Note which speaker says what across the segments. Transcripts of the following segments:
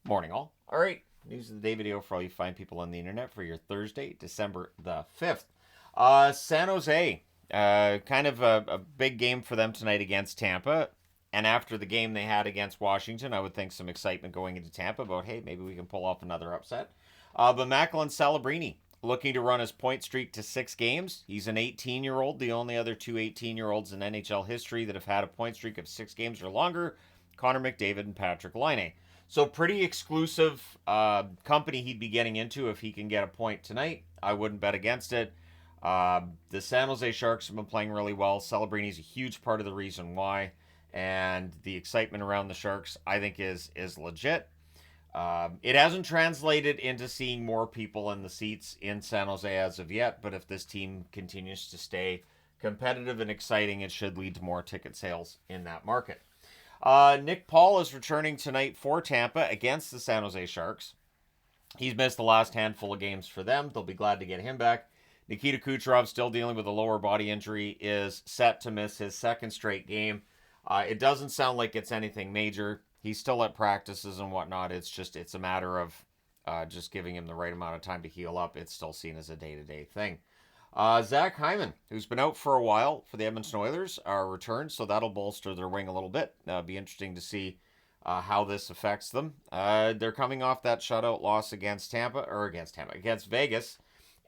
Speaker 1: Morning, all. All right, news of the day video for all you fine people on the internet for your Thursday, December the 5th. San Jose, kind of a big game for them tonight against Tampa. And after the game they had against Washington, I would think some excitement going into Tampa about, hey, maybe we can pull off another upset. But Macklin Celebrini looking to run his point streak to 6 games. He's an 18-year-old, the only other two 18-year-olds in NHL history that have had a point streak of 6 games or longer, Connor McDavid and Patrick Laine. So pretty exclusive company he'd be getting into if he can get a point tonight. I wouldn't bet against it. The San Jose Sharks have been playing really well. Celebrini's a huge part of the reason why. And the excitement around the Sharks, I think, is legit. It hasn't translated into seeing more people in the seats in San Jose as of yet. But if this team continues to stay competitive and exciting, it should lead to more ticket sales in that market. Nick Paul is returning tonight for Tampa against the San Jose Sharks. He's missed the last handful of games for them. They'll be glad to get him back. Nikita Kucherov, still dealing with a lower body injury, is set to miss his second straight game. It doesn't sound like it's anything major. He's still at practices and whatnot. It's a matter of just giving him the right amount of time to heal up. It's still seen as a day-to-day thing. Zach Hyman, who's been out for a while for the Edmonton Oilers, are returned, so that'll bolster their wing a little bit. It'll be interesting to see how this affects them. They're coming off that shutout loss against Vegas,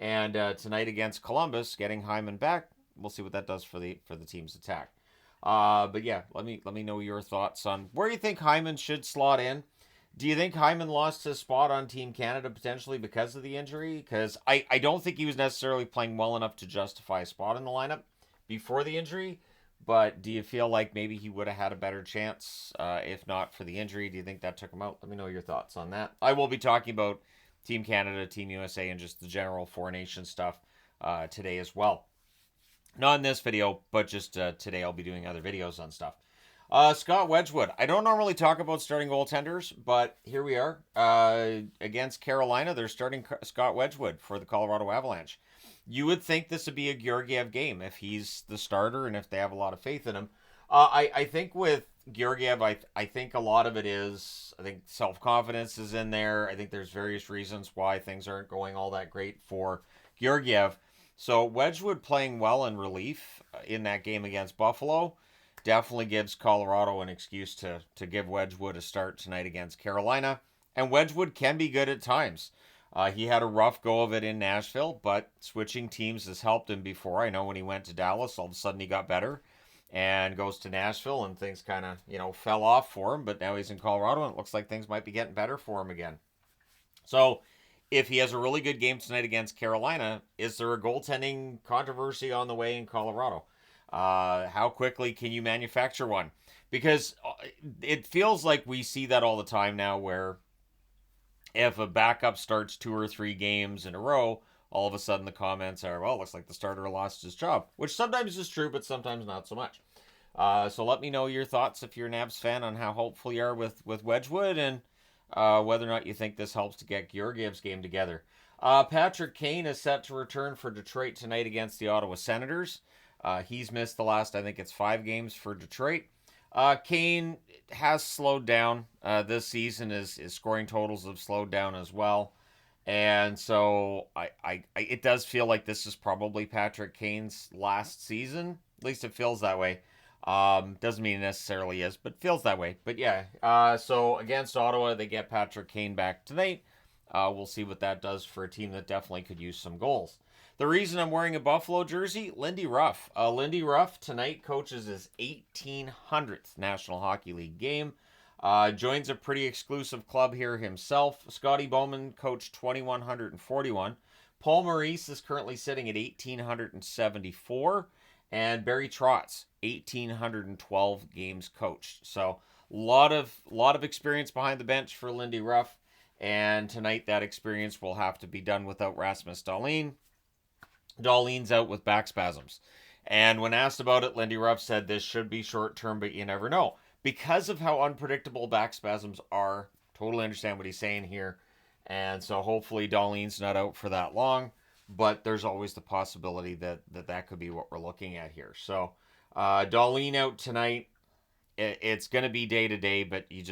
Speaker 1: and tonight against Columbus, getting Hyman back. We'll see what that does for the team's attack. But yeah, let me know your thoughts on where you think Hyman should slot in. Do you think Hyman lost his spot on Team Canada potentially because of the injury? Because I don't think he was necessarily playing well enough to justify a spot in the lineup before the injury. But do you feel like maybe he would have had a better chance if not for the injury? Do you think that took him out? Let me know your thoughts on that. I will be talking about Team Canada, Team USA, and just the general Four Nations stuff today as well. Not in this video, but just today I'll be doing other videos on stuff. Scott Wedgwood. I don't normally talk about starting goaltenders, but here we are. Against Carolina, they're starting Scott Wedgwood for the Colorado Avalanche. You would think this would be a Georgiev game if he's the starter and if they have a lot of faith in him. I think with Georgiev, I think a lot of it is, I think self-confidence is in there. I think there's various reasons why things aren't going all that great for Georgiev. So Wedgwood playing well in relief in that game against Buffalo definitely gives Colorado an excuse to give Wedgwood a start tonight against Carolina. And Wedgwood can be good at times. He had a rough go of it in Nashville, but switching teams has helped him before. I know when he went to Dallas, all of a sudden he got better and goes to Nashville and things kind of, fell off for him. But now he's in Colorado and it looks like things might be getting better for him again. So if he has a really good game tonight against Carolina, is there a goaltending controversy on the way in Colorado? How quickly can you manufacture one? Because it feels like we see that all the time now where if a backup starts 2 or 3 games in a row, all of a sudden the comments are, well, looks like the starter lost his job, which sometimes is true, but sometimes not so much. So let me know your thoughts if you're an Abs fan on how hopeful you are with Wedgwood and whether or not you think this helps to get Georgiev's game together. Patrick Kane is set to return for Detroit tonight against the Ottawa Senators. He's missed the last, I think it's 5 games for Detroit. Kane has slowed down this season. His scoring totals have slowed down as well. And so it does feel like this is probably Patrick Kane's last season. At least it feels that way. Doesn't mean it necessarily is, but feels that way. But yeah, so against Ottawa, they get Patrick Kane back tonight. We'll see what that does for a team that definitely could use some goals. The reason I'm wearing a Buffalo jersey, Lindy Ruff. Lindy Ruff tonight coaches his 1800th National Hockey League game. Joins a pretty exclusive club here himself. Scotty Bowman coached 2141. Paul Maurice is currently sitting at 1874. And Barry Trotz, 1812 games coached. So a lot of experience behind the bench for Lindy Ruff. And tonight that experience will have to be done without Rasmus Dahlin. Dahlin's out with back spasms. And when asked about it, Lindy Ruff said this should be short term, but you never know. Because of how unpredictable back spasms are, totally understand what he's saying here. And so hopefully Dahlin's not out for that long. But there's always the possibility that could be what we're looking at here. So Dahlin out tonight. it's going to be day to day, but you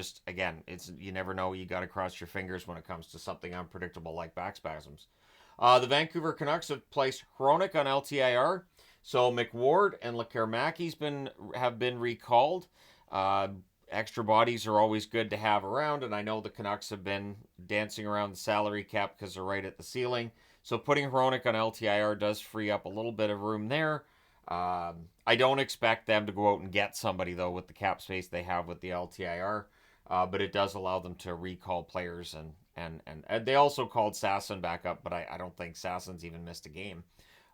Speaker 1: never know. You got to cross your fingers when it comes to something unpredictable like back spasms. The Vancouver Canucks have placed Hronik on LTIR, so McWard and Lekarmaki's have been recalled. Extra bodies are always good to have around, and I know the Canucks have been dancing around the salary cap because they're right at the ceiling. So putting Hronik on LTIR does free up a little bit of room there. I don't expect them to go out and get somebody, though, with the cap space they have with the LTIR, but it does allow them to recall players, and they also called Sasson back up, but I don't think Sasson's even missed a game.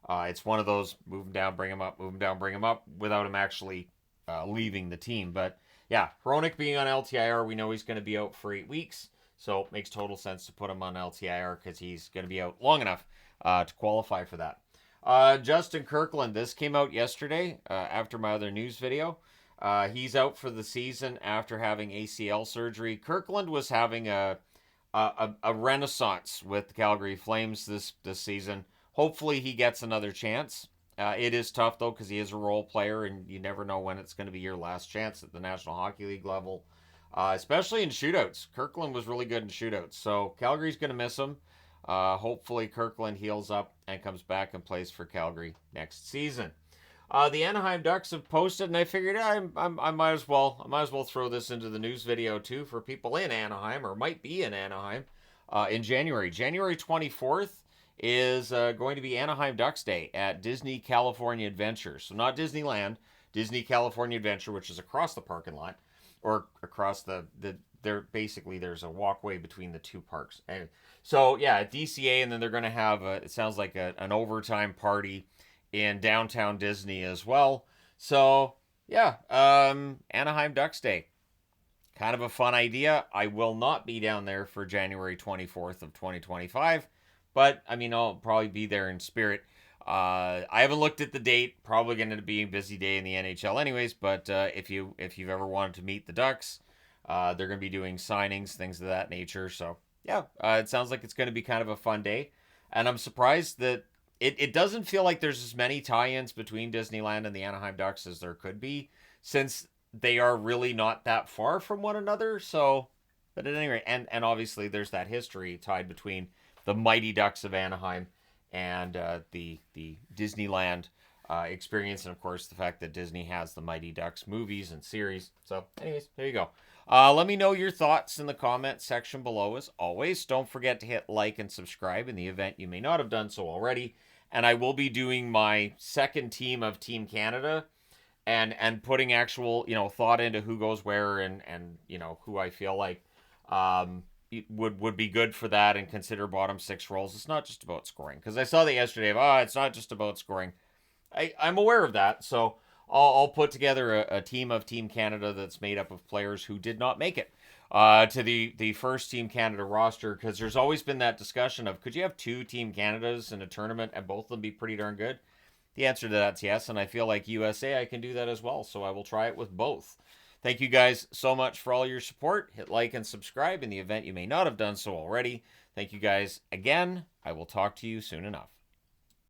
Speaker 1: It's one of those move him down, bring him up, move him down, bring him up, without him actually leaving the team. But yeah, Hronik being on LTIR, we know he's going to be out for 8 weeks, so it makes total sense to put him on LTIR because he's going to be out long enough to qualify for that. Justin Kirkland, this came out yesterday after my other news video. He's out for the season after having ACL surgery. Kirkland was having a renaissance with the Calgary Flames this season. Hopefully he gets another chance. It is tough, though, because he is a role player, and you never know when it's going to be your last chance at the National Hockey League level, especially in shootouts. Kirkland was really good in shootouts, so Calgary's going to miss him. Hopefully Kirkland heals up and comes back and plays for Calgary next season. The Anaheim Ducks have posted, and I figured I might as well throw this into the news video too for people in Anaheim, or might be in Anaheim, in January. January 24th is going to be Anaheim Ducks Day at Disney California Adventure. So not Disneyland, Disney California Adventure, which is across the parking lot, or across there's a walkway between the two parks. And so yeah, DCA, and then they're going to have it sounds like an overtime party in downtown Disney as well. So yeah, Anaheim Ducks Day. Kind of a fun idea. I will not be down there for January 24th of 2025, but I mean, I'll probably be there in spirit. I haven't looked at the date. Probably going to be a busy day in the NHL anyways, but if you've ever wanted to meet the Ducks, they're going to be doing signings, things of that nature. So yeah, it sounds like it's going to be kind of a fun day. And I'm surprised that it doesn't feel like there's as many tie-ins between Disneyland and the Anaheim Ducks as there could be, since they are really not that far from one another. So, but at any rate, and obviously there's that history tied between the Mighty Ducks of Anaheim and the Disneyland experience, and of course the fact that Disney has the Mighty Ducks movies and series. So anyways, there you go. Let me know your thoughts in the comments section below. As always, don't forget to hit like and subscribe in the event you may not have done so already. And I will be doing my second team of Team Canada, and putting actual thought into who goes where, and who I feel like would be good for that, and consider bottom six roles. It's not just about scoring, because I saw that yesterday. It's not just about scoring. I'm aware of that, so I'll put together a team of Team Canada that's made up of players who did not make it to the first Team Canada roster, because there's always been that discussion of, could you have two Team Canadas in a tournament and both of them be pretty darn good? The answer to that's yes, and I feel like USA, I can do that as well, so I will try it with both. Thank you guys so much for all your support. Hit like and subscribe in the event you may not have done so already. Thank you guys again. I will talk to you soon enough.